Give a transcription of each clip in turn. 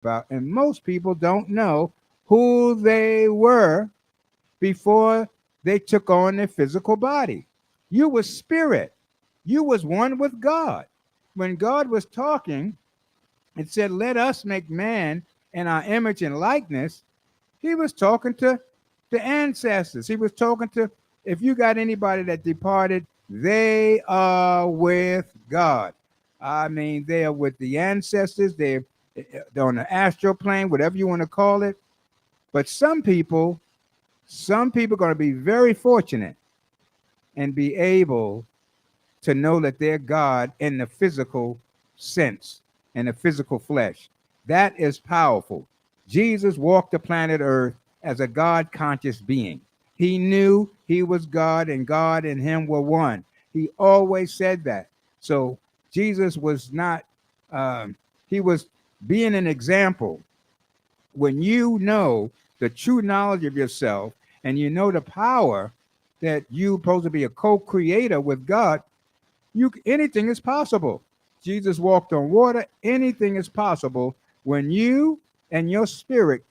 about. And most people don't know who they were before they took on their physical body. You was spirit. You was one with God. When God was talking, it said, "Let us make man in our image and likeness." He was talking to the ancestors. He was talking to, if you got anybody that departed, they are with God. I mean, they are with the ancestors. They're on the astral plane, whatever you want to call it. But some people are going to be very fortunate and be able to know that they're God in the physical sense, in the physical flesh. That is powerful. Jesus walked the planet Earth as a God conscious being. He knew he was God and God and him were one. He always said that. So Jesus was not, he was being an example. When you know the true knowledge of yourself and you know the power that you're supposed to be a co-creator with God, anything is possible. Jesus walked on water. Anything is possible when you and your spirit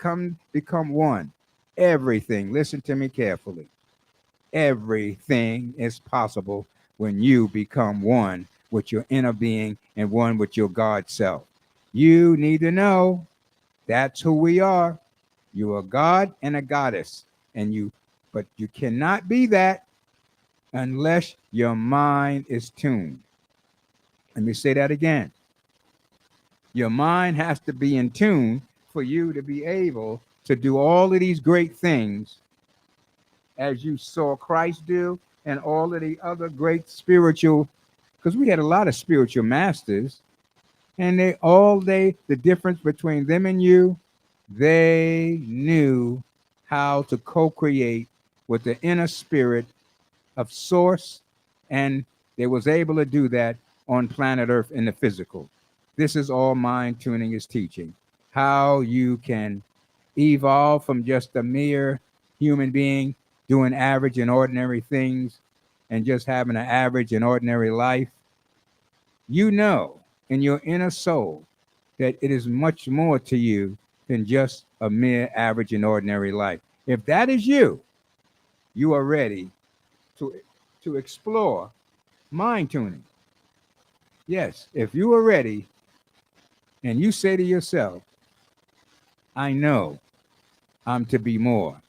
become one. Everything. Listen to me carefully. Everything is possible when you become one with your inner being and one with your God self. You need to know that's who we are. You are God and a goddess, but you cannot be that unless your mind is tuned. Let me say that again. Your mind has to be in tune for you to be able to do all of these great things as you saw Christ do and all of the other great spiritual, because we had a lot of spiritual masters, and the difference between them and you, they knew how to co-create with the inner spirit of source, and they was able to do that on planet Earth in the physical. This is all mind tuning is teaching. How you can evolve from just a mere human being doing average and ordinary things and just having an average and ordinary life. You know in your inner soul that it is much more to you than just a mere average and ordinary life. If that is you, you are ready to explore mind tuning. Yes, if you are ready and you say to yourself, I know I'm to be more.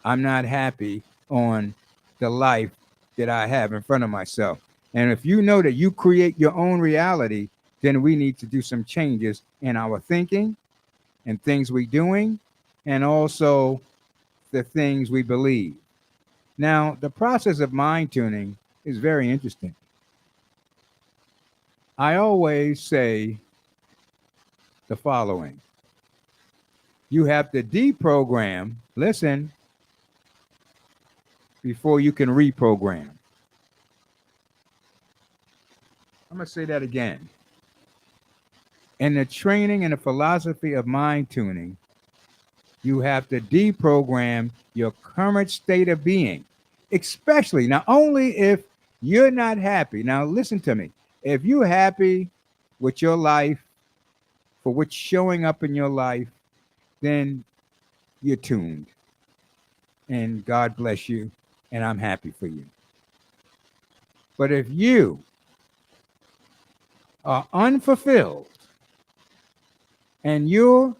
I'm not happy on the life that I have in front of myself. And if you know that you create your own reality, then we need to do some changes in our thinking and things we're doing, and also the things we believe. Now, the process of mind tuning is very interesting. I always say the following: you have to deprogram, listen, before you can reprogram. I'm going to say that again. In the training and the philosophy of mind tuning, you have to deprogram your current state of being, especially not only if you're not happy. Now, listen to me. If you're happy with your life, for what's showing up in your life, then you're tuned. And God bless you. And I'm happy for you. But if you are unfulfilled and you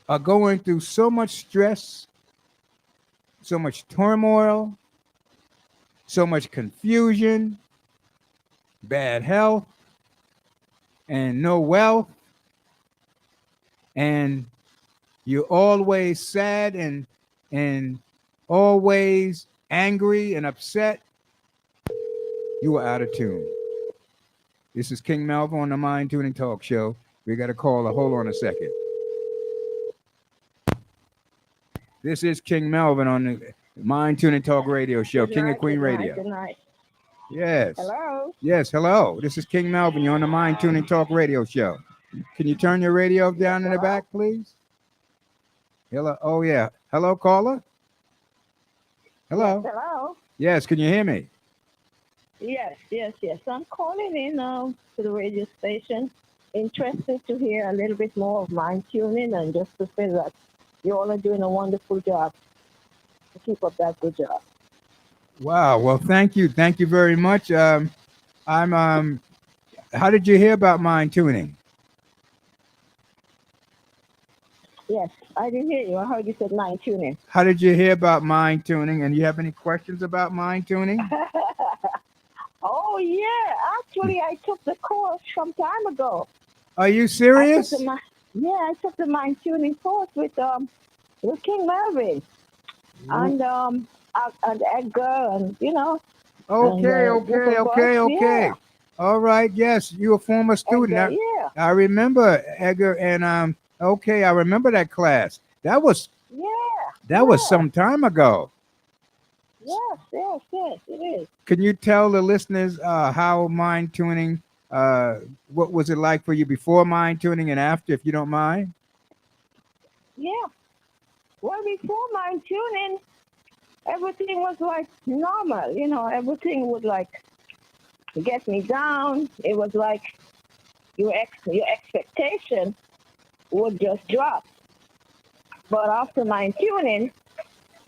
are going through so much stress, so much turmoil, so much confusion, bad health, and no wealth, and you're always sad and always angry and upset, you are out of tune. This is King Melvin on the Mind Tuning Talk Show. We got a caller. Hold on a second. This is King Melvin on the Mind Tuning Talk Radio Show, Good King of night, Queen good night, Radio. good night. Yes. Hello? Yes, hello. This is King Melvin. You're on the Mind Tuning Talk Radio Show. Can you turn your radio Yes, down in the hello? back, please? Hello. Oh, yeah. Hello, caller? Yes, Hello. hello? Yes, can you hear me? Yes, yes, yes. I'm calling in to the radio station. interested to hear a little bit more of mind tuning and just to say that you all are doing a wonderful job. Keep up that good job. Wow. Well, thank you very much. I'm How did you hear about mind tuning? Yes, I didn't hear you. I heard you said mind tuning. How did you hear about mind tuning? And you have any questions about mind tuning? Oh yeah, actually I took the course some time ago. Are you I took the serious? I took the mind tuning course with King Melvin and Edgar and and Okay, a group okay, of us. okay, Yeah, okay. All right. Yes, you a former student. Edgar. Yeah, I remember Edgar, and okay, I remember that class. yeah, That was yeah. some time ago. Yes, yes, yes. It is. Can you tell the listeners how mind tuning? What was it like for you before mind tuning and after, if you don't mind? Yeah. Well, before mind tuning, everything was like normal. Everything would like get me down. It was like your expectation would just drop. But after mind tuning,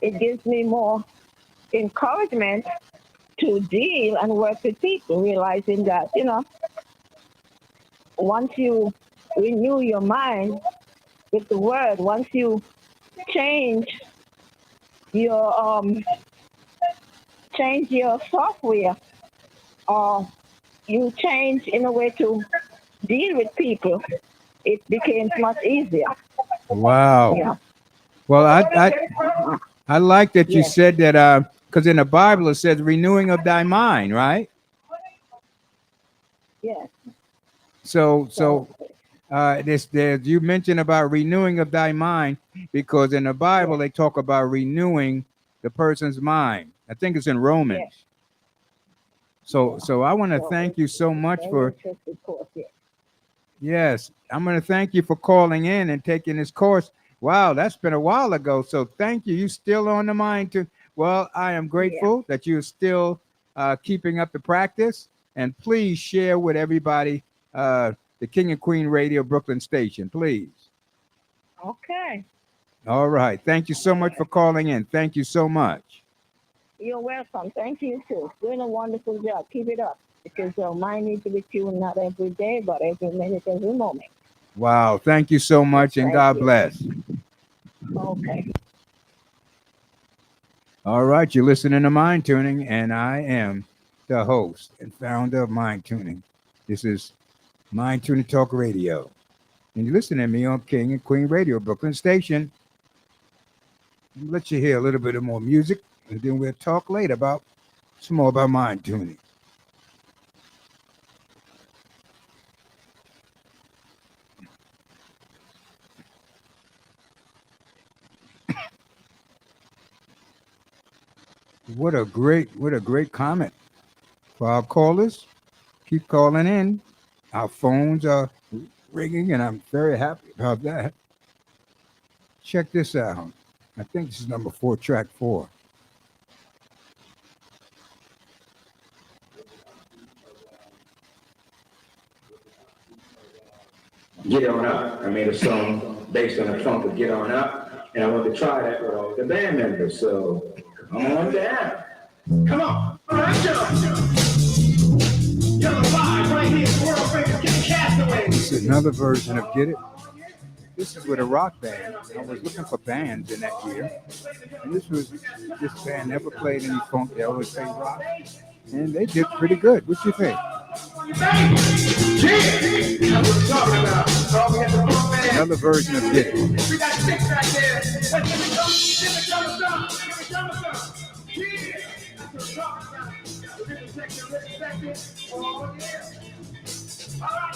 it gives me more encouragement to deal and work with people, realizing that once you renew your mind with the word, once you change your software, or you change in a way to deal with people, it becomes much easier. Wow. Yeah. Well, I like that you Yes. said that because in the Bible it says renewing of thy mind, right? Yes. So So this there you mentioned about renewing of thy mind because in the Bible yes, they talk about renewing the person's mind. I think it's in yes, Romans. So yeah. so I want to So thank you so it's much very for interesting course. Yes. yes. I'm going to thank you for calling in and taking this course. Wow, that's been a while ago. So thank you. You still on the mind to well, I am Yeah. grateful that you're still keeping up the practice and please share with everybody the King and Queen Radio Brooklyn Station, please. Okay. All right. Thank you so much for calling in. Thank you so much. You're welcome. Thank you too. Doing a wonderful job. Keep it up. Because your mind needs to be tuned not every day, but every minute, every moment. Wow. Thank you so much and Thank God you. bless. Okay. All right. You're listening to Mind Tuning, and I am the host and founder of Mind Tuning. This is Mind Tuning Talk Radio. And you're listening to me on King and Queen Radio, Brooklyn Station. I'll let you hear a little bit of more music, and then we'll talk later about some more about Mind Tuning. What a great comment for our callers. Keep calling in. Our phones are ringing, and I'm very happy about that. Check this out. I think this is number four, track four. Get On Up. I made a song based on the funk of Get On Up, and I wanted to try that with all the band members. So come on down. Come on. All right, you're the vibe right here. World famous Get Castaway. This is another version of Get It. This is with a rock band. I was looking for bands in that year, and this band never played any funk. They always played rock, and they did pretty good. What you think? Another version of Get It. We got six right there. Oh, yeah. All right,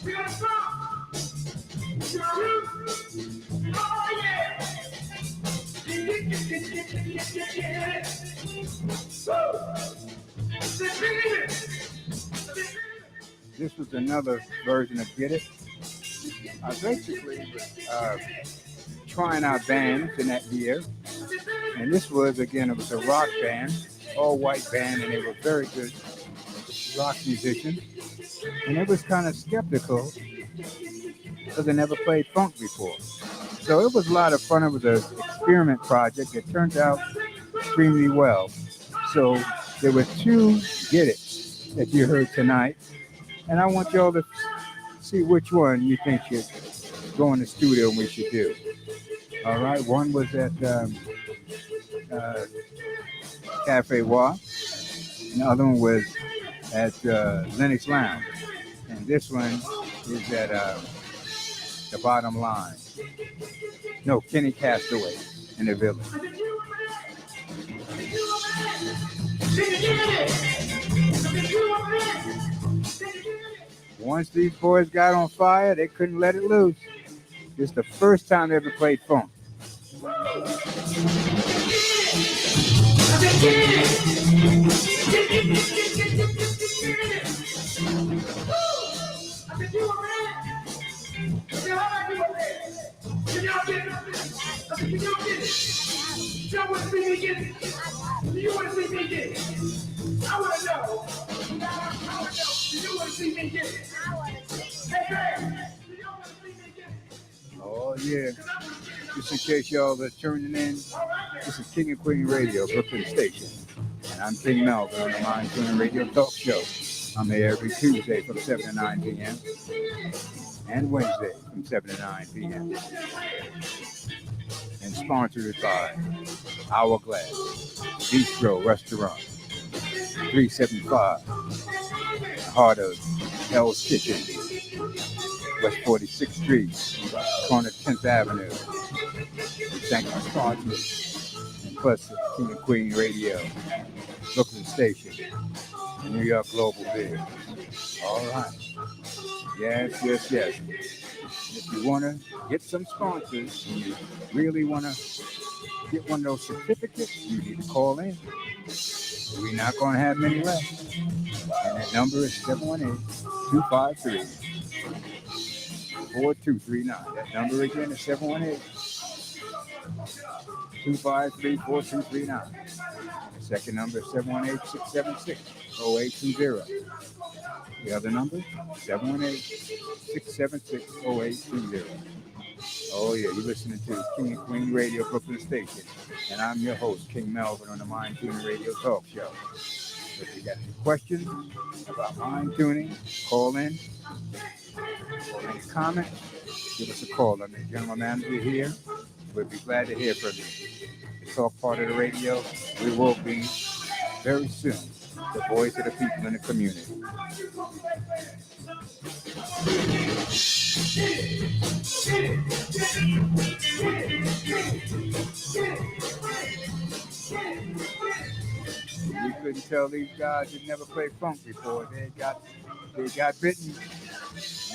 we got a song. Oh, yeah. This was another version of Get It. I basically was trying out bands in that year. And this was, again, it was a rock band, all white band, and they were very good rock musicians. And it was kind of skeptical because I never played funk before. So it was a lot of fun. It was an experiment project. It turned out extremely well. So there were two Get It that you heard tonight. And I want y'all to see which one you think should go in the studio and we should do. All right. One was at uh, Cafe Wa. And the other one was at Lennox Lounge. And this one is at the Bottom Line. No, Kenny Castaway in the Village. Once these boys got on fire, they couldn't let it loose. This is the first time they ever played funk. Y'all want to see me get it? Do you want to see me get it? I want to know. I want to know. Do you want to see me get it? Hey, hey. Do y'all want to see me get it? Oh, yeah. Just in case y'all are tuning in, this is King and Queen Radio, Brooklyn Station. And I'm King Melvin on the Mind Tuning Radio Talk Show. I'm here every Tuesday from 7 to 9 p.m. and Wednesday from 7 to 9 p.m. And sponsored by Hourglass Bistro Restaurant, 375, heart of Hell's Kitchen, West 46th Street, corner 10th Avenue. We thank our sponsors, and plus King and Queen Radio, Brooklyn Station, New York Global Biz. All right. Yes, yes, yes. If you want to get some sponsors and you really want to get one of those certificates, you need to call in. We're not going to have many left. And that number is 718-253-4239. That number again is 718-253-4239. The second number is 718-676-0820. The other number, 718-676-0820. Oh, yeah, you're listening to King and Queen Radio, Brooklyn Station. And I'm your host, King Melvin, on the Mind Tuning Radio Talk Show. If you got any questions about mind tuning, call in. Or any comments, give us a call. I'm the general manager here. We'll be glad to hear from you. The talk part of the radio, we will be very soon the voice of the people in the community. You couldn't tell these guys that never played funk before. They got bitten.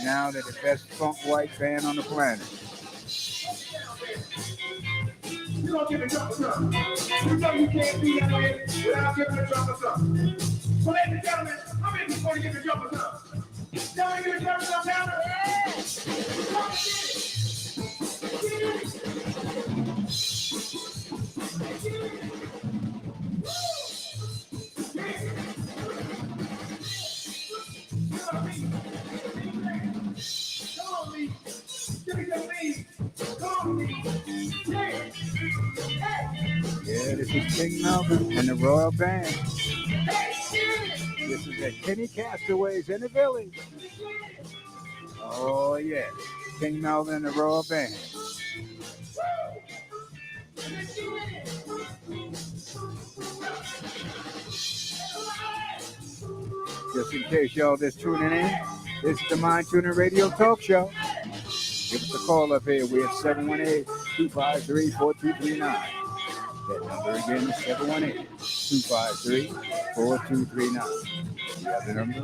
Now they're the best funk white band on the planet. You don't give a drop of something. You know you can't be that way without giving a drop of something. So, ladies and gentlemen, I'm in before you give a drop of something. Y'all ain't gonna drop of something down there? Yeah. Yeah, this is King Melvin and the Royal Band. This is the Kenny Castaways in the Village. Oh, yeah. King Melvin and the Royal Band. Just in case y'all just tuning in, this is the Mind Tuning Radio Talk Show. Give us a call up here. We're at 718-253-4239. That number again is 718-253-4239. The other number,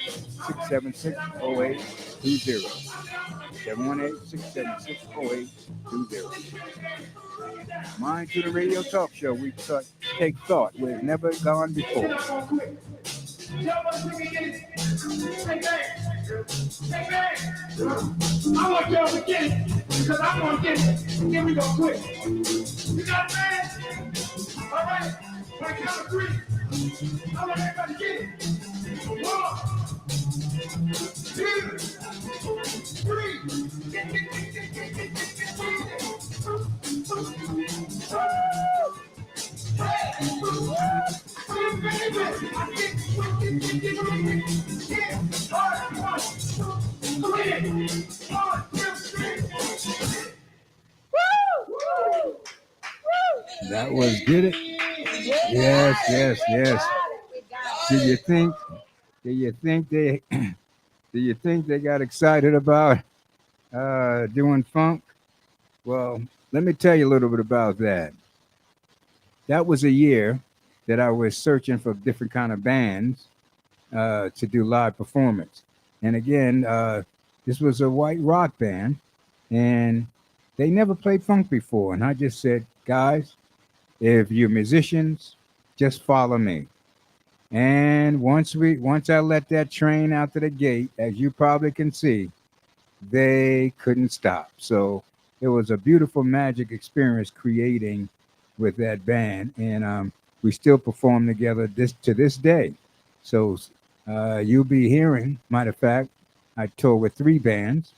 676-0820. 718-676-0820. Mind to the Radio Talk Show. We take thought where it's never gone before. Y'all want to see me get it? Hey, bang. Hey, bang. I want y'all to get it because I'm going to get it. Here we go, quick. You got it, man? All right. On the count of three. I want everybody to get it. 1, 2, 3. Get it. That was Get It. Yes, yes, yes. Do you think? Do you think they? Do you think they got excited about doing funk? Well, let me tell you a little bit about that. That was a year that I was searching for different kind of bands to do live performance. And again, this was a white rock band, and they never played funk before. And I just said, guys, if you're musicians, just follow me. And once I let that train out to the gate, as you probably can see, they couldn't stop. So it was a beautiful magic experience creating with that band, and we still perform together this day. So you'll be hearing, matter of fact, I tour with 3 bands,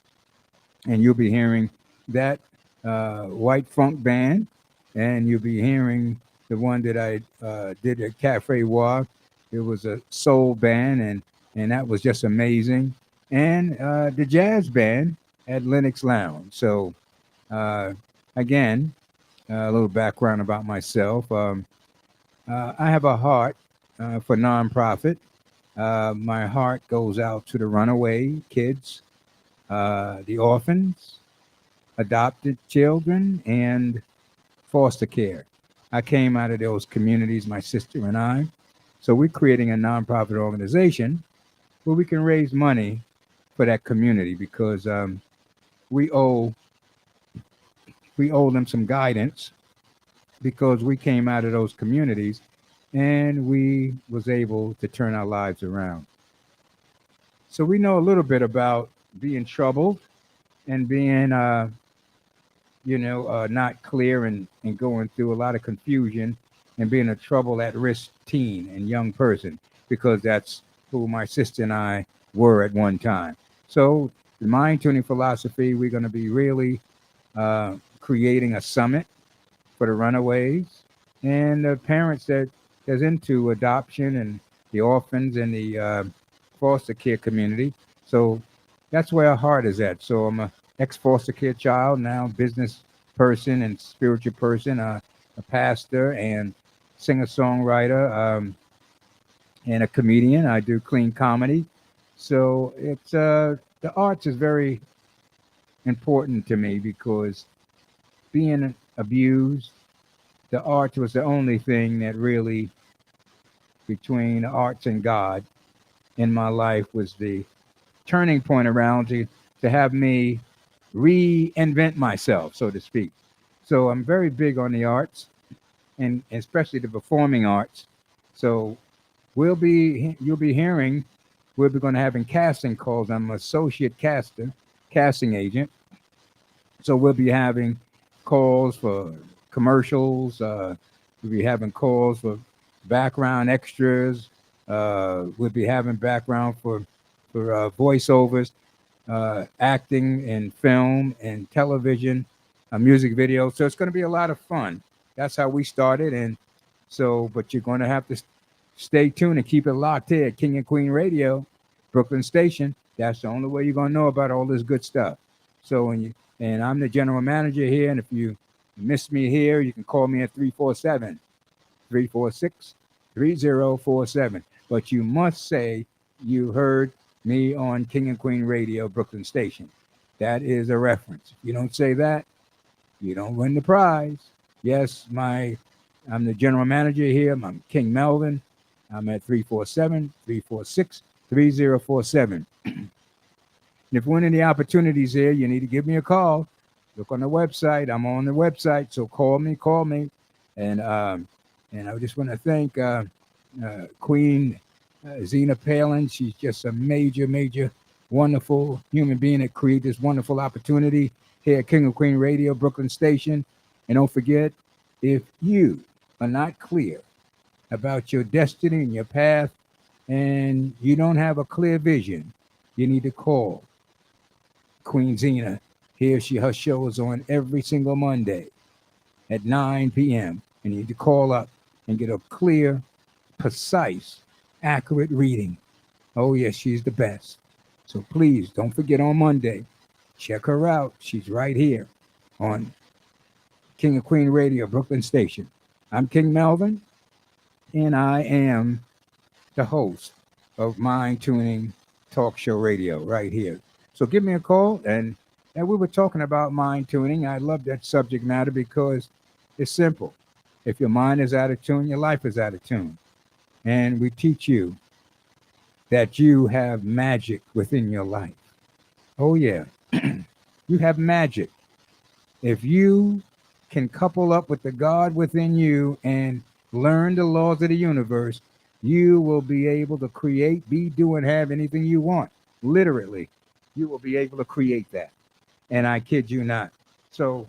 and you'll be hearing that white funk band, and you'll be hearing the one that I did at Cafe War. It was a soul band, and that was just amazing. And the jazz band at Linux Lounge. So uh, again, a little background about myself. I have a heart for nonprofit. My heart goes out to the runaway kids, the orphans, adopted children, and foster care. I came out of those communities, my sister and I. So we're creating a nonprofit organization where we can raise money for that community because we owe we owe them some guidance because we came out of those communities and we was able to turn our lives around. So we know a little bit about being troubled and being not clear and going through a lot of confusion and being a trouble at risk teen and young person because that's who my sister and I were at one time. So the mind tuning philosophy, we're going to be really creating a summit for the runaways and the parents that is into adoption and the orphans and the foster care community. So that's where our heart is at. So I'm a ex foster care child now, business person and spiritual person, a pastor and singer songwriter and a comedian. I do clean comedy. So it's the arts is very important to me because being abused, the arts was the only thing that really between the arts and God in my life was the turning point around to have me reinvent myself, so to speak. So I'm very big on the arts and especially the performing arts. So you'll be hearing we'll be going to having casting calls. I'm an associate caster, casting agent. So we'll be having calls for commercials. We'll be having calls for background extras. We'll be having background for voiceovers, acting in film and television, music video. So it's going to be a lot of fun. That's how we started. And so, but you're going to have to stay tuned and keep it locked here at King and Queen Radio, Brooklyn Station. That's the only way you're going to know about all this good stuff. So and I'm the general manager here. And if you miss me here, you can call me at 347-346-3047. But you must say you heard me on King and Queen Radio, Brooklyn Station. That is a reference. If you don't say that, you don't win the prize. Yes, I'm the general manager here. I'm King Melvin. I'm at 347-346-3047. And if one of the opportunities here, you need to give me a call. Look on the website. I'm on the website, so call me. And I just want to thank Queen Zena Palin. She's just a major, major, wonderful human being that created this wonderful opportunity here at King of Queen Radio, Brooklyn Station. And don't forget, if you are not clear about your destiny and your path, and you don't have a clear vision, you need to call Queen Zena. Her show is on every single Monday at 9 p.m. And you need to call up and get a clear, precise, accurate reading. Oh, yes, she's the best. So please don't forget on Monday, check her out. She's right here on King of Queen Radio, Brooklyn Station. I'm King Melvin, and I am the host of Mind Tuning Talk Show Radio right here. So give me a call. And we were talking about mind tuning. I love that subject matter because it's simple. If your mind is out of tune, your life is out of tune. And we teach you that you have magic within your life. Oh, yeah. You have magic. If you can couple up with the God within you and learn the laws of the universe, you will be able to create, be, do, and have anything you want. Literally, you will be able to create that. And I kid you not. So,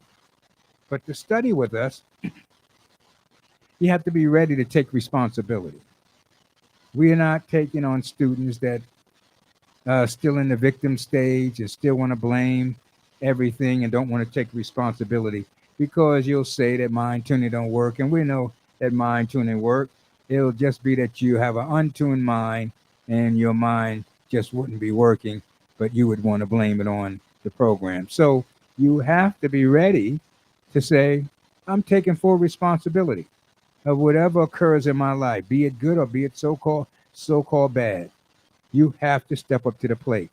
but to study with us, you have to be ready to take responsibility. We are not taking on students that still in the victim stage and still want to blame everything and don't want to take responsibility because you'll say that mind tuning don't work, and we know that mind tuning work. It'll just be that you have an untuned mind and your mind just wouldn't be working, but you would want to blame it on the program. So you have to be ready to say, I'm taking full responsibility of whatever occurs in my life, be it good or be it so-called bad. You have to step up to the plate.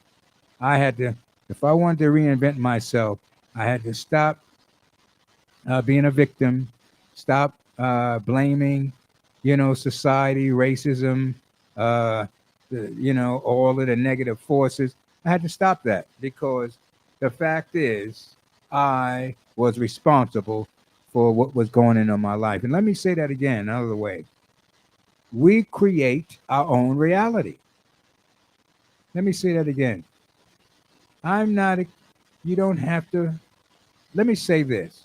I had to, if I wanted to reinvent myself, I had to stop being a victim, stop blaming, society, racism, uh, all of the negative forces. I had to stop that because the fact is I was responsible for what was going on in my life. And let me say that again, another way. We create our own reality. Let me say that again. I'm not, you don't have to, let me say this.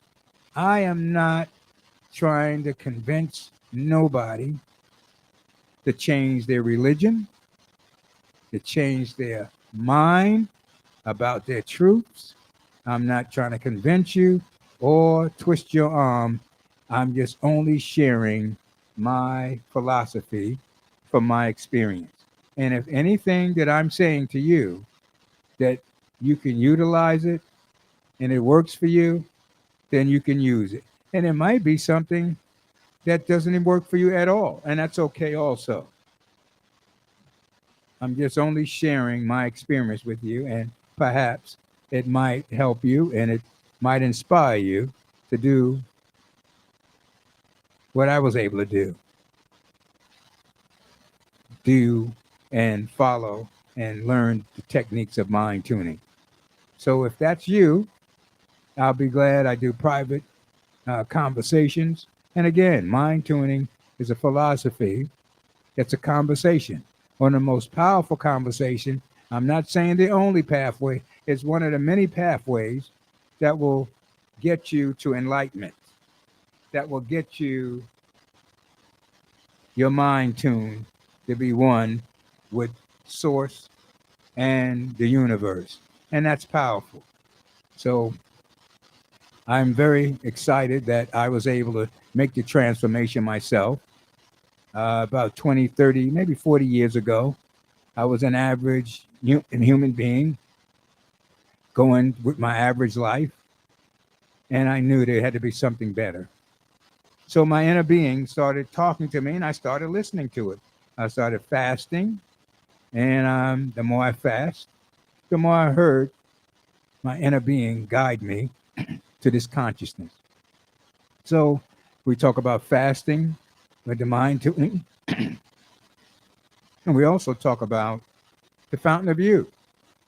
I am not trying to convince nobody to change their religion, to change their mind about their truths. I'm not trying to convince you or twist your arm. I'm just only sharing my philosophy from my experience. And if anything that I'm saying to you that you can utilize it and it works for you, then you can use it. And it might be something that doesn't work for you at all. And that's okay also. I'm just only sharing my experience with you, and perhaps it might help you and it might inspire you to do what I was able to do and follow and learn the techniques of mind tuning. So if that's you, I'll be glad. I do private conversations. And again, mind tuning is a philosophy. It's a conversation. One of the most powerful conversation. I'm not saying the only pathway. It's one of the many pathways that will get you to enlightenment, that will get you your mind tuned to be one with source and the universe. And that's powerful. So I'm very excited that I was able to make the transformation myself. About 20, 30, maybe 40 years ago, I was an average human being going with my average life, and I knew there had to be something better. So my inner being started talking to me, and I started listening to it. I started fasting, and the more I fast, the more I heard my inner being guide me to this consciousness. So we talk about fasting with the mind tuning, and we also talk about the fountain of youth.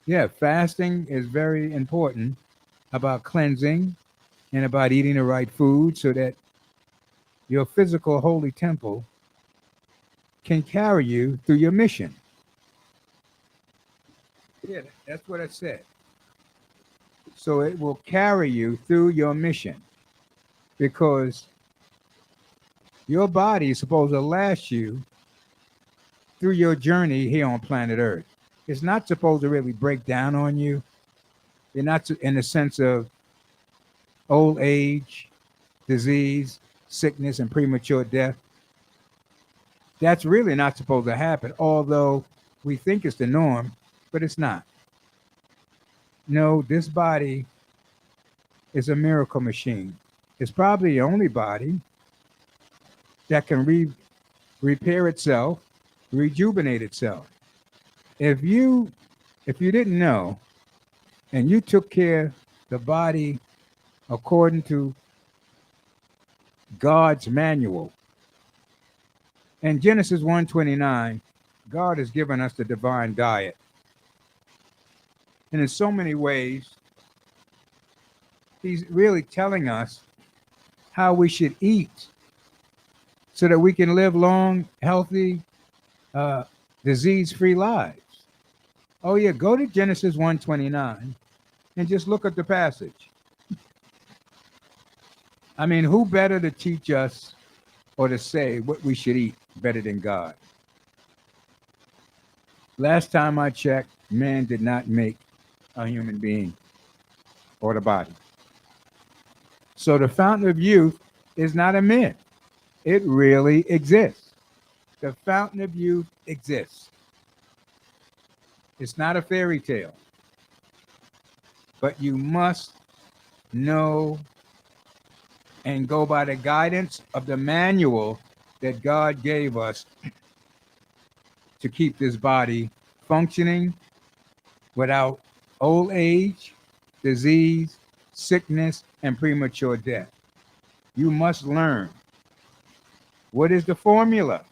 Yeah, fasting is very important about cleansing and about eating the right food so that your physical holy temple can carry you through your mission. Yeah, that's what I said. So it will carry you through your mission because your body is supposed to last you through your journey here on planet Earth. It's not supposed to really break down on you. You're not in the sense of old age, disease, sickness, and premature death. That's really not supposed to happen, although we think it's the norm, but it's not. No, this body is a miracle machine. It's probably the only body that can repair itself, rejuvenate itself. If you didn't know and you took care the body according to God's manual, in Genesis 1:29, God has given us the divine diet. And in so many ways, he's really telling us how we should eat so that we can live long, healthy, uh, disease-free lives. Oh yeah, go to Genesis 1:29 and just look at the passage. I mean, who better to teach us or to say what we should eat better than God? Last time I checked, man did not make a human being or the body. So the fountain of youth is not a myth. It really exists. The fountain of youth exists. It's not a fairy tale. But you must know and go by the guidance of the manual that God gave us to keep this body functioning without old age, disease, sickness, and premature death. You must learn. What is the formula?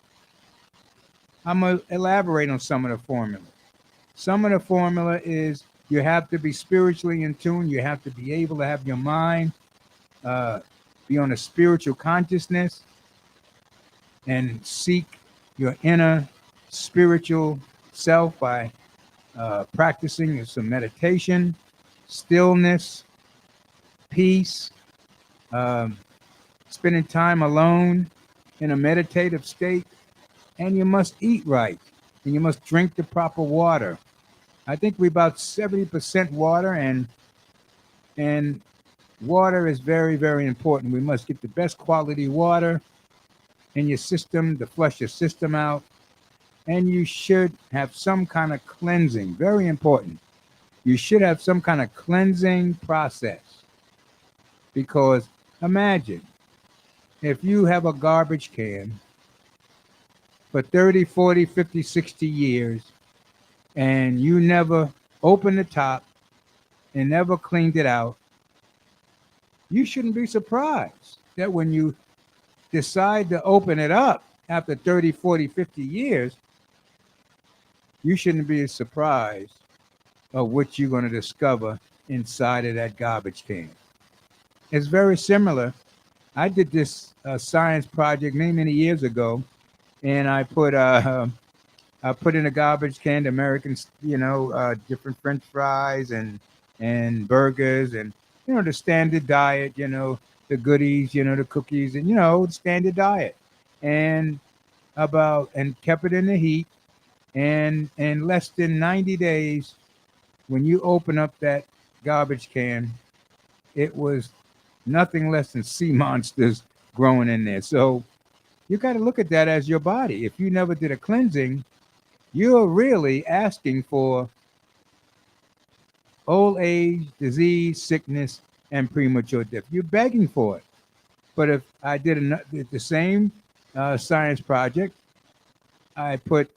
I'm going to elaborate on some of the formula. Some of the formula is you have to be spiritually in tune. You have to be able to have your mind be on a spiritual consciousness and seek your inner spiritual self by practicing some meditation, stillness, peace, um, spending time alone in a meditative state. And you must eat right, and you must drink the proper water. I think we're about 70% water, and water is very, very important. We must get the best quality water in your system to flush your system out. And you should have some kind of cleansing, very important. You should have some kind of cleansing process. Because imagine if you have a garbage can for 30, 40, 50, 60 years, and you never opened the top and never cleaned it out, you shouldn't be surprised that when you decide to open it up after 30, 40, 50 years, you shouldn't be surprised of what you're going to discover inside of that garbage can. It's very similar. I did this science project many, many years ago, and I put in a garbage can Americans, different French fries and burgers and the standard diet, the goodies, the cookies and the standard diet, and kept it in the heat, and in less than 90 days, when you open up that garbage can, it was nothing less than sea monsters growing in there. So you got to look at that as your body. If you never did a cleansing, you're really asking for old age, disease, sickness, and premature death. You're begging for it. But if I did the same science project, I put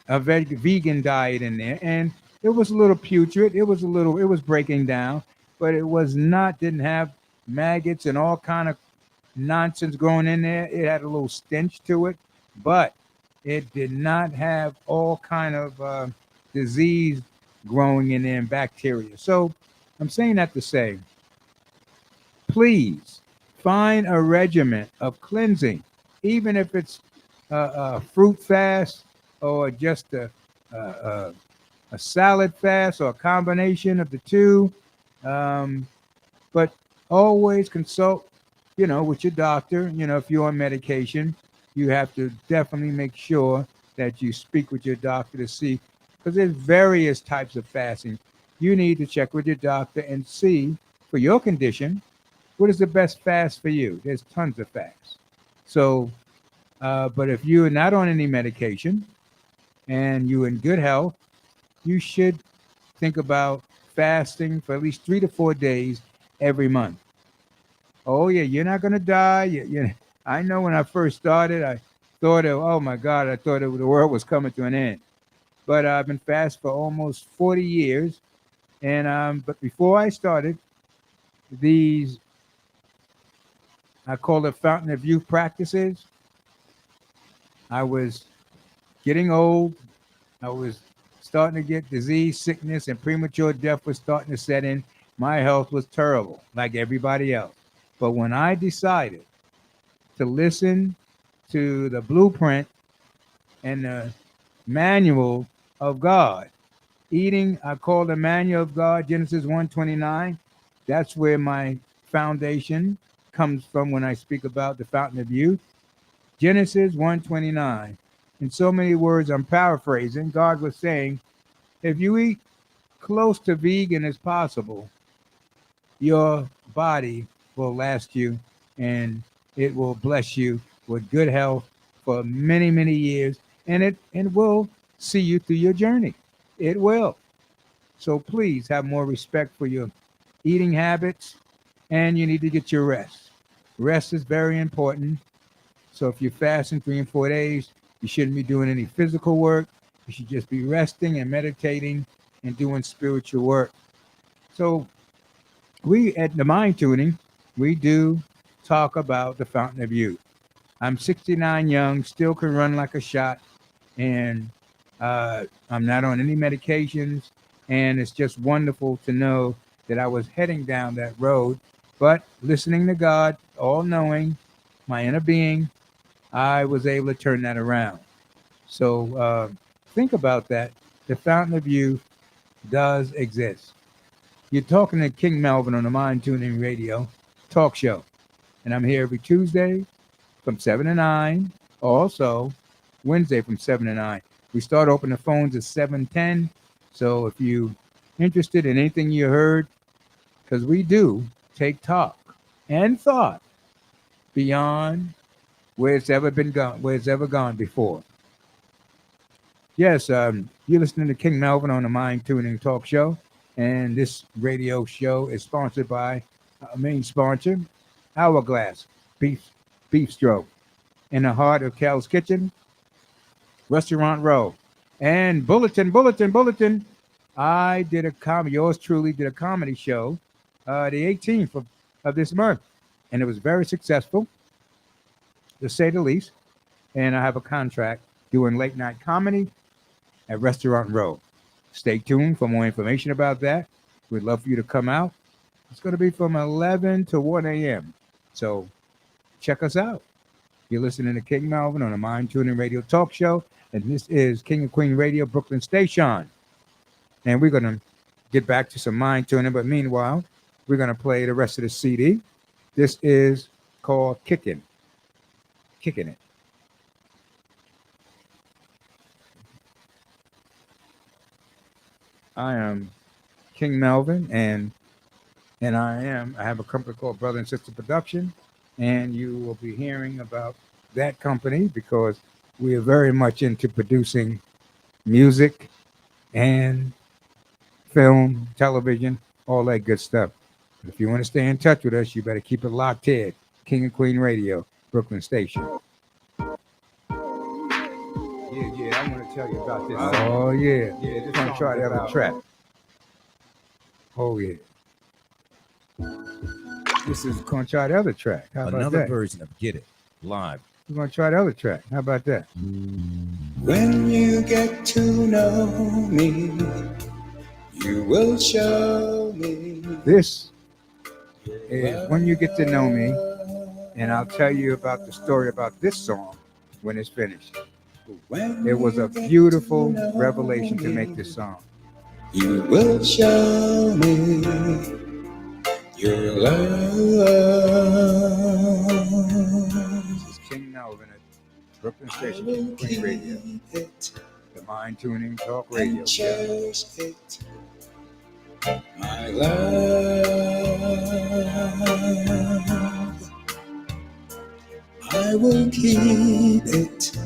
a vegan diet in there, and it was a little putrid. It was breaking down, but it was not, didn't have maggots and all kind of nonsense growing in there. It had a little stench to it, but it did not have all kind of disease growing in there and bacteria. So I'm saying that to say, please find a regimen of cleansing, even if it's a fruit fast or just a, a salad fast or a combination of the two. Um, but always consult, with your doctor. If you're on medication, you have to definitely make sure that you speak with your doctor to see, because there's various types of fasting. You need to check with your doctor and see for your condition what is the best fast for you. There's tons of fasts. So, but if you're not on any medication and you're in good health, you should think about fasting for at least 3 to 4 days every month. Oh yeah, you're not gonna die. I know when I first started, I thought, oh my God, I thought the world was coming to an end. But I've been fast for almost 40 years, and but before I started these, I call it fountain of youth practices. I was getting old. I was starting to get disease, sickness, and premature death was starting to set in. My health was terrible, like everybody else. But when I decided to listen to the blueprint and the manual of God, I call the manual of God Genesis 1:29. That's where my foundation comes from when I speak about the fountain of youth. Genesis 1:29. In so many words, I'm paraphrasing. God was saying, if you eat close to vegan as possible, your body will last you and it will bless you with good health for many, many years. And it will see you through your journey. It will. So please have more respect for your eating habits, and you need to get your rest. Rest is very important. So if you're fasting 3 and 4 days, you shouldn't be doing any physical work. You should just be resting and meditating and doing spiritual work. So we at the Mind Tuning, we do talk about the fountain of youth. I'm 69 young, still can run like a shot, and I'm not on any medications. And it's just wonderful to know that I was heading down that road, but listening to God, all knowing, my inner being, I was able to turn that around. So think about that. The fountain of youth does exist. You're talking to King Melvin on the Mind Tuning Radio talk show. And I'm here every Tuesday from 7 to 9. Also, Wednesday from 7 to 9. We start opening the phones at 7:10. So if you interested in anything you heard, because we do take talk and thought beyond where it's ever been gone, where it's ever gone before. Yes, you're listening to King Melvin on the Mind Tuning Talk Show, and this radio show is sponsored by our main sponsor, Hourglass Beef Bistro, in the heart of Cal's Kitchen, Restaurant Row, and Bulletin. I did a comedy. Yours truly did a comedy show, the 18th of this month, and it was very successful, to say the least. And I have a contract doing late night comedy at Restaurant Row. Stay tuned for more information about that. We'd love for you to come out. It's going to be from 11 to 1 a.m. So check us out. You're listening to King Melvin on the Mind Tuning Radio Talk Show. And this is King and Queen Radio, Brooklyn Station. And we're going to get back to some mind tuning. But meanwhile, we're going to play the rest of the CD. This is called Kicking It. I am King Melvin, and I have a company called Brother and Sister Production, and you will be hearing about that company because we are very much into producing music and film, television, all that good stuff. If you want to stay in touch with us, you better keep it locked here. King and Queen Radio, Brooklyn Station. Yeah, I want to tell you about this. Oh, yeah. Yeah, this gonna try the other track. Oh, yeah. This is going to try the other track. How about Another that? version of Get It live. We're going to try the other track. How about that? When you get to know me, you will show me. This is When You Get to Know Me, and I'll tell you about the story about this song when it's finished. When It was you a get beautiful to know revelation to make me, this song. you will show me your love. This is King Melvin at Brooklyn I Station, will Queen Radio, keep it the mind tuning talk radio and show. cherish it, my love. I will keep it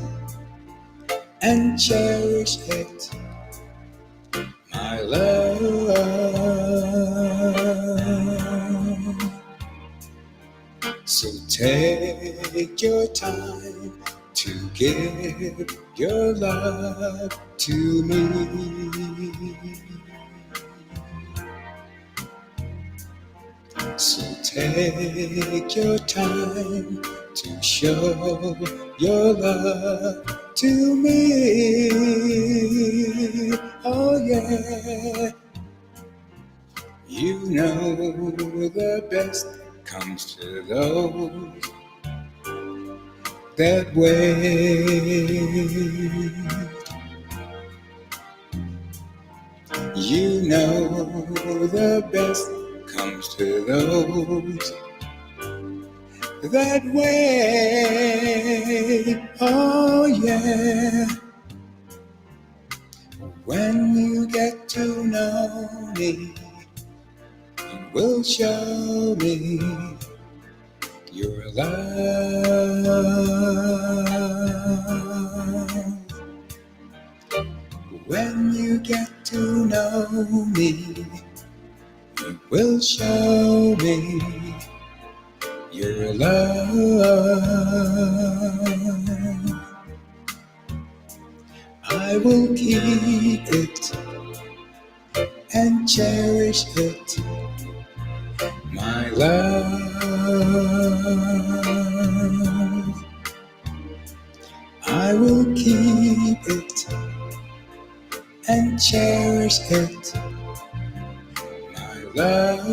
and cherish it, my love. So take your time to give your love to me. So take your time to show your love to me. Oh yeah, you know the best comes to those that wait. You know the best comes to those that way. Oh yeah, when you get to know me, you will show me your love. When you get to know me, you will show me your love. I will keep it and cherish it, my love. I will keep it and cherish it, my love.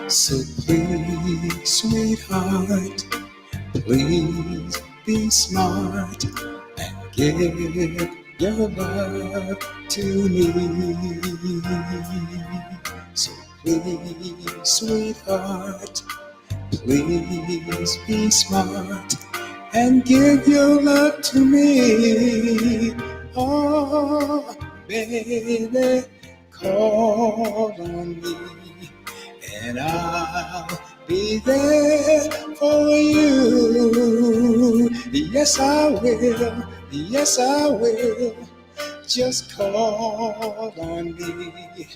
So please, sweetheart, please be smart and give your love to me. So please, sweetheart, please be smart and give your love to me. Oh, baby, call on me and I'll be there for you. Yes, I will. Yes, I will. Just call on me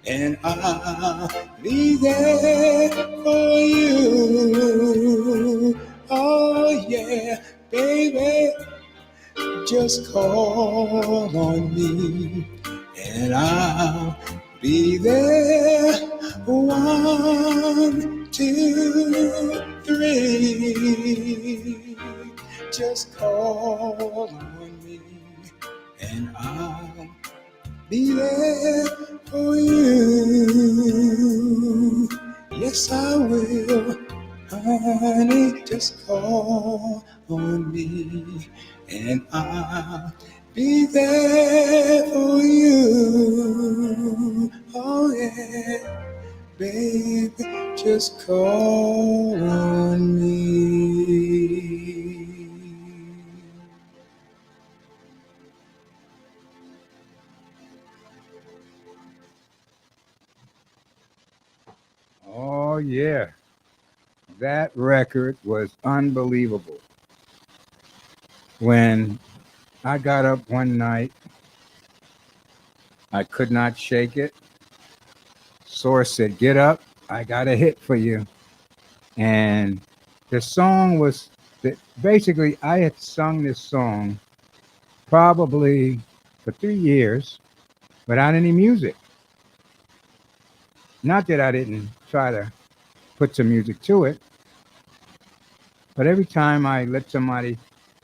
and I'll be there for you. Oh yeah, baby, just call on me and I'll be there. 1, 2, 3. Just call on me and I'll be there for you. Yes, I will, honey. Just call on me and I'll be there for you. Oh yeah, baby, just call on me. Oh, yeah. That record was unbelievable. When I got up one night, I could not shake it. Source said, "Get up. I got a hit for you." And the song was that basically I had sung this song probably for 3 years without any music. Not that I didn't try to put some music to it, but every time I let somebody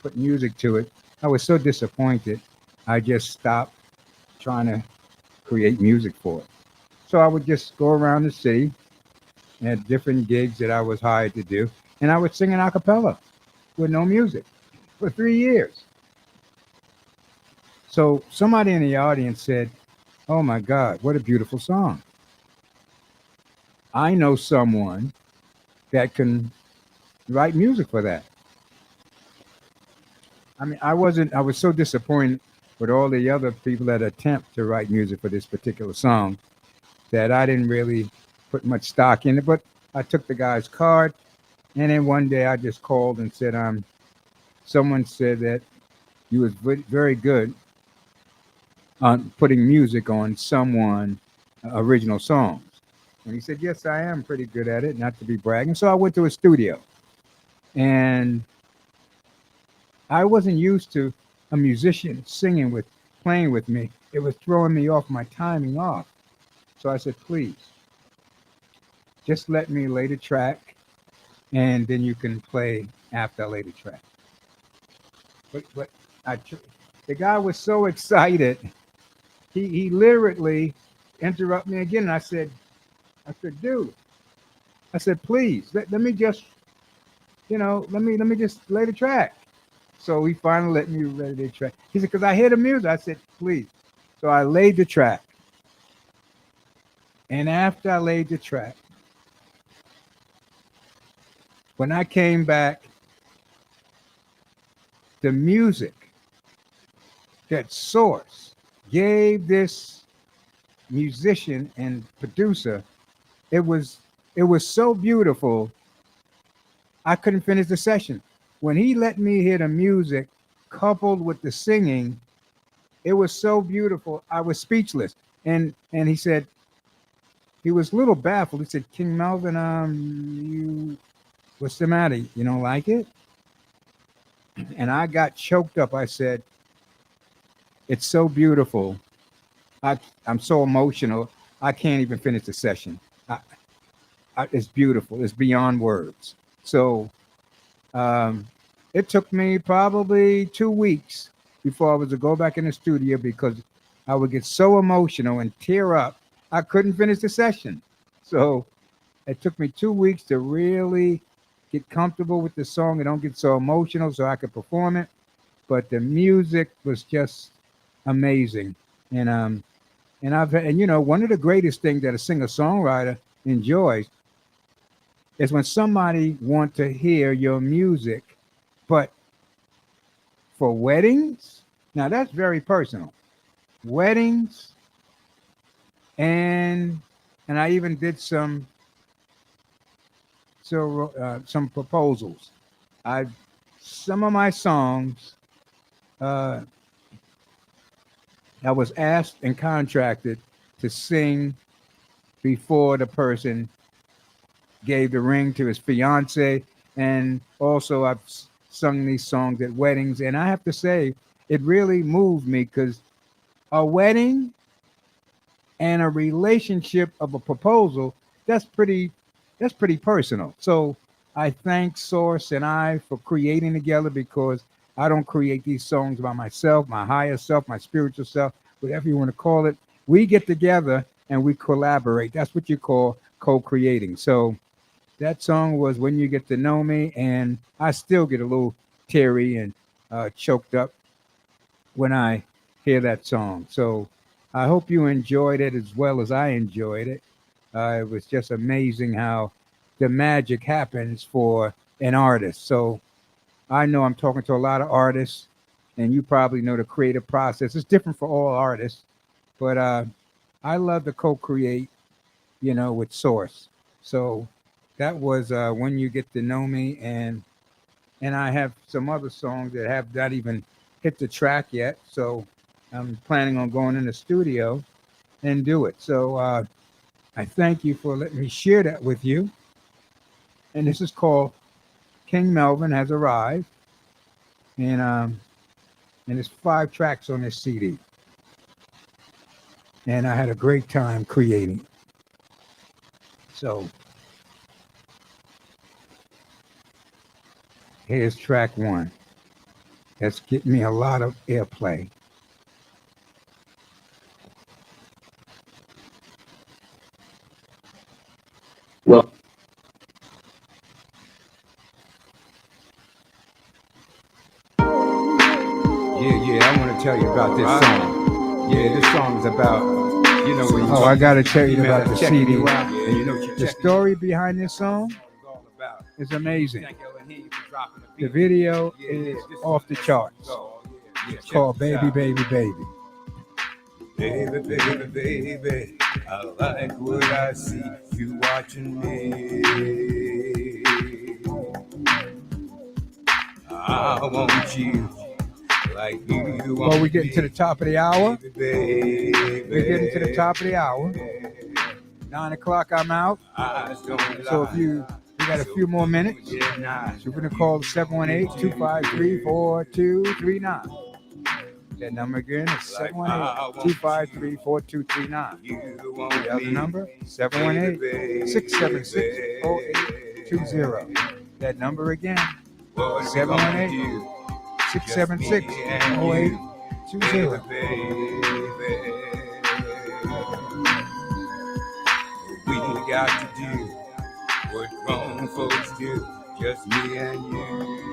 put music to it, I was so disappointed. I just stopped trying to create music for it. So I would just go around the city at different gigs that I was hired to do, and I would sing in a cappella with no music for 3 years. So somebody in the audience said, "Oh my God, what a beautiful song! I know someone that can write music for that." I mean, I was so disappointed with all the other people that attempt to write music for this particular song that I didn't really put much stock in it. But I took the guy's card, and then one day I just called and said, someone said that you was very good on putting music on someone original songs. And he said, yes, I am pretty good at it, not to be bragging. So I went to a studio, and I wasn't used to a musician singing with, playing with me. It was throwing me off, my timing off. So I said, please, just let me lay the track, and then you can play after I lay the track. But I, the guy was so excited, he literally interrupted me again. And I said, dude, I said, please, let me just, let me just lay the track. So he finally let me lay the track. He said, because I hear the music. I said, please. So I laid the track. And after I laid the track, when I came back, the music that Source gave this musician and producer, it was so beautiful. I couldn't finish the session. When he let me hear the music coupled with the singing, it was so beautiful. I was speechless. And he said, he was a little baffled. He said, King Melvin, what's the matter? You don't like it? And I got choked up. I said, it's so beautiful. I'm so emotional. I can't even finish the session. It's beautiful. It's beyond words. So um, it took me probably 2 weeks before I was to go back in the studio because I would get so emotional and tear up. I couldn't finish the session. So it took me 2 weeks to really get comfortable with the song and don't get so emotional so I could perform it. But the music was just amazing. And one of the greatest things that a singer-songwriter enjoys is when somebody want to hear your music, but for weddings, now that's very personal. Weddings, and I even did some proposals. I Some of my songs, uh, I was asked and contracted to sing before the person gave the ring to his fiance, and also I've sung these songs at weddings, and I have to say it really moved me because a wedding and a relationship of a proposal, that's pretty personal. So I thank Source and I for creating together, because I don't create these songs by myself, my higher self, my spiritual self, whatever you want to call it. We get together and we collaborate. That's what you call co-creating. So that song was When You Get to Know Me, and I still get a little teary and choked up when I hear that song. So I hope you enjoyed it as well as I enjoyed it. It was just amazing how the magic happens for an artist. So I know I'm talking to a lot of artists, and you probably know the creative process. It's different for all artists, but I love to co-create, with Source. So that was When You Get to Know Me, and I have some other songs that have not even hit the track yet. So I'm planning on going in the studio and do it. So I thank you for letting me share that with you. And this is called King Melvin Has Arrived, and it's 5 tracks on this CD. And I had a great time creating. So here's track 1. That's getting me a lot of airplay. Well, Yeah. I want to tell you about this song. Yeah, this song is about, you know, when you I gotta tell you female about the checking CD. you out, and you know what you're The checking story behind this song is all about. is amazing. Thank Ellen Heath for dropping the The beat. video Yeah, is this off is the that charts. song. Yeah, It's check called this Baby, out. Baby, Baby. Baby, I like what I see. You watching me. I want you like you want Well, we're getting to the top of the hour. baby. We're getting to the top of the hour. 9 o'clock, I'm out. Eyes don't So lie. if we got a few more minutes. Yeah, nah. So we're going to call 718-253-4239. That number again is 718-253-4239. You want The other me, number, 718-676-0820. That number again, 718-676-0820. We got to do what grown folks do, just me and you.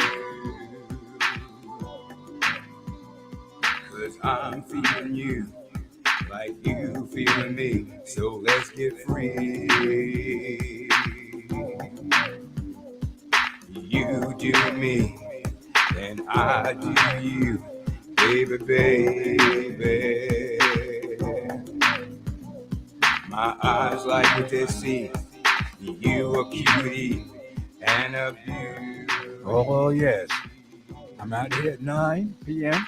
'Cause I'm feeling you like you feeling me, so let's get free. You do me, and I do you, baby, baby. My eyes like what they see. You a cutie and a beauty. Oh, yes. I'm out here at 9 p.m.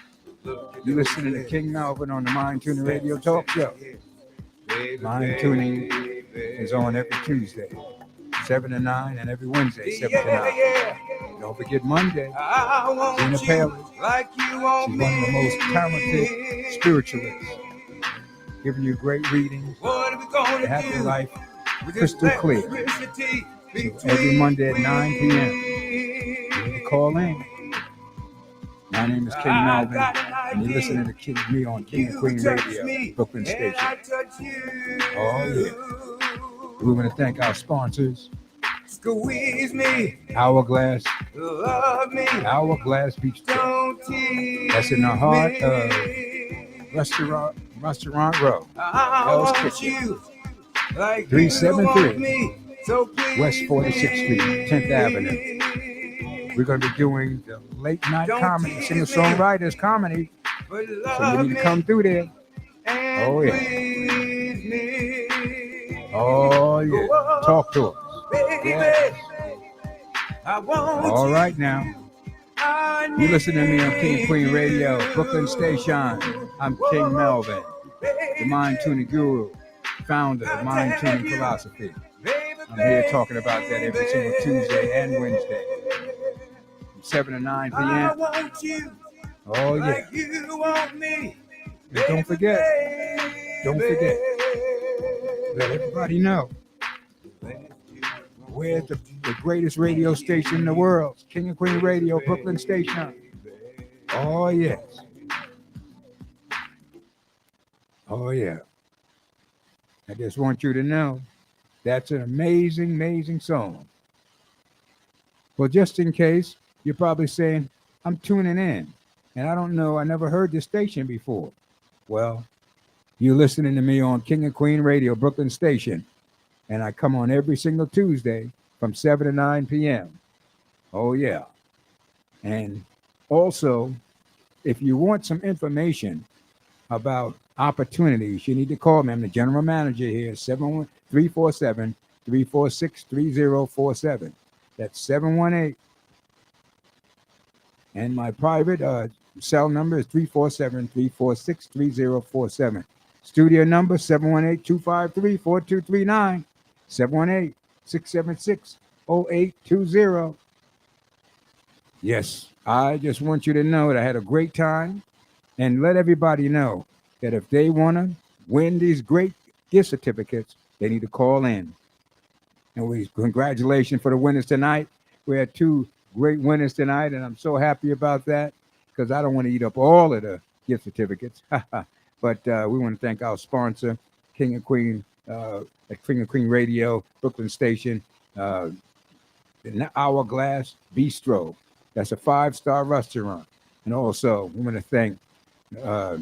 You're listening to King Melvin on the Mind Tuning Radio Talk Show. Mind Tuning is on every Tuesday, 7 to 9, and every Wednesday, 7 to 9. Don't forget Monday, Gina Paley. Like you She's want one of the most talented spiritualists, giving you great readings, What are we gonna the happy do life, with crystal this clear. electricity So every Monday at 9 p.m. You can call in. My name is King Melvin, and you're listening to me on King and Queen Radio, Brooklyn Station. Oh, yeah. We want to thank our sponsors, Squeeze me, Hourglass love me, Beach Trip. don't tease That's in the heart me. of Restaurant Row, I Hell's want Kitchen. you like 373 you want me, so please West 46th Street, 10th Avenue. We're going to be doing the late night comedy, singer-songwriters comedy. So you need to come through there. Oh, yeah. Oh, yeah. Talk to us. Yeah. All right now. You listen to me on King and Queen Radio, Brooklyn Station. I'm King Melvin, the Mind Tuning Guru, founder of Mind Tuning Philosophy. I'm here talking about that every single Tuesday and Wednesday, from 7 to 9 p.m. Oh, yeah. And don't forget, let everybody know we're the greatest radio station in the world. King and Queen Radio, Brooklyn Station. Oh, yes. Oh, yeah. I just want you to know that's an amazing, amazing song. Well, just in case, you're probably saying, I'm tuning in, and I don't know, I never heard this station before. Well, you're listening to me on King and Queen Radio, Brooklyn Station, and I come on every single Tuesday from 7 to 9 p.m. Oh, yeah. And also, if you want some information about opportunities, you need to call me. I'm the general manager here, 71347-346-3047. That's 718. And my private cell number is 347-346-3047. Studio number 718-253-4239. 718-676-0820. Yes, I just want you to know that I had a great time, and let everybody know that if they want to win these great gift certificates, they need to call in. And congratulations for the winners tonight. We had two great winners tonight, and I'm so happy about that because I don't want to eat up all of the gift certificates. But we want to thank our sponsor, King and Queen, at King and Queen Radio, Brooklyn Station, the Hourglass Bistro. That's a 5-star restaurant. And also, we want to thank uh,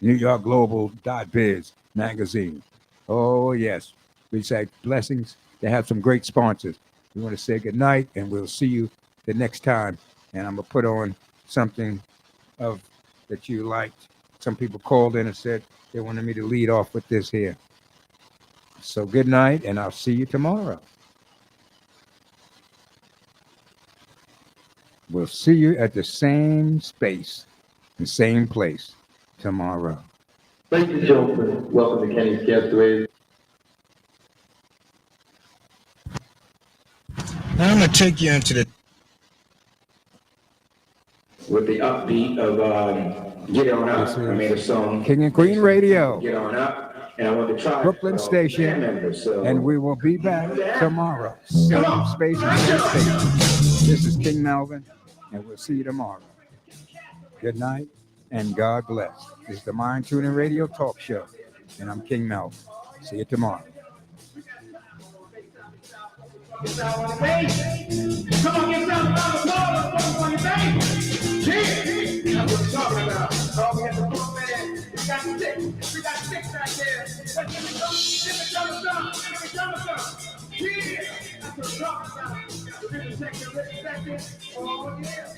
New York Global.biz magazine. Oh, yes. We say blessings. They have some great sponsors. We want to say good night, and we'll see you the next time. And I'm going to put on something of that you liked. Some people called in and said they wanted me to lead off with this here. So good night, and I'll see you tomorrow. We'll see you at the same space, the same place tomorrow. Ladies and gentlemen, welcome to Kenny's Castaway. Now I'm gonna take you into the With the upbeat of Get On Up. This I made a song. King and Queen Radio, Get On Up. And I want to try Brooklyn Station, members, so. and we will be back tomorrow. Same space, same station. This is King Melvin, and we'll see you tomorrow. Good night, and God bless. This is the Mind Tuning Radio Talk Show, and I'm King Melvin. See you tomorrow. Come on, get some on your baby. Yeah, that's what we're talking about. Oh, we got the book, man. We got six. We got six right there. Let's give me some. Give me some. Yeah, that's what we're talking about. We're going to take a little second. Oh, yeah.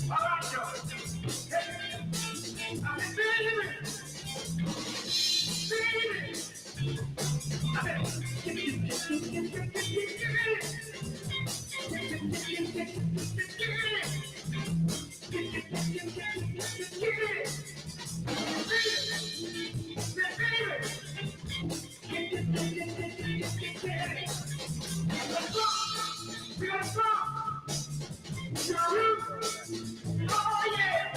All right, y'all. Hey. I'm feeling it. Feeling it. Oh yeah.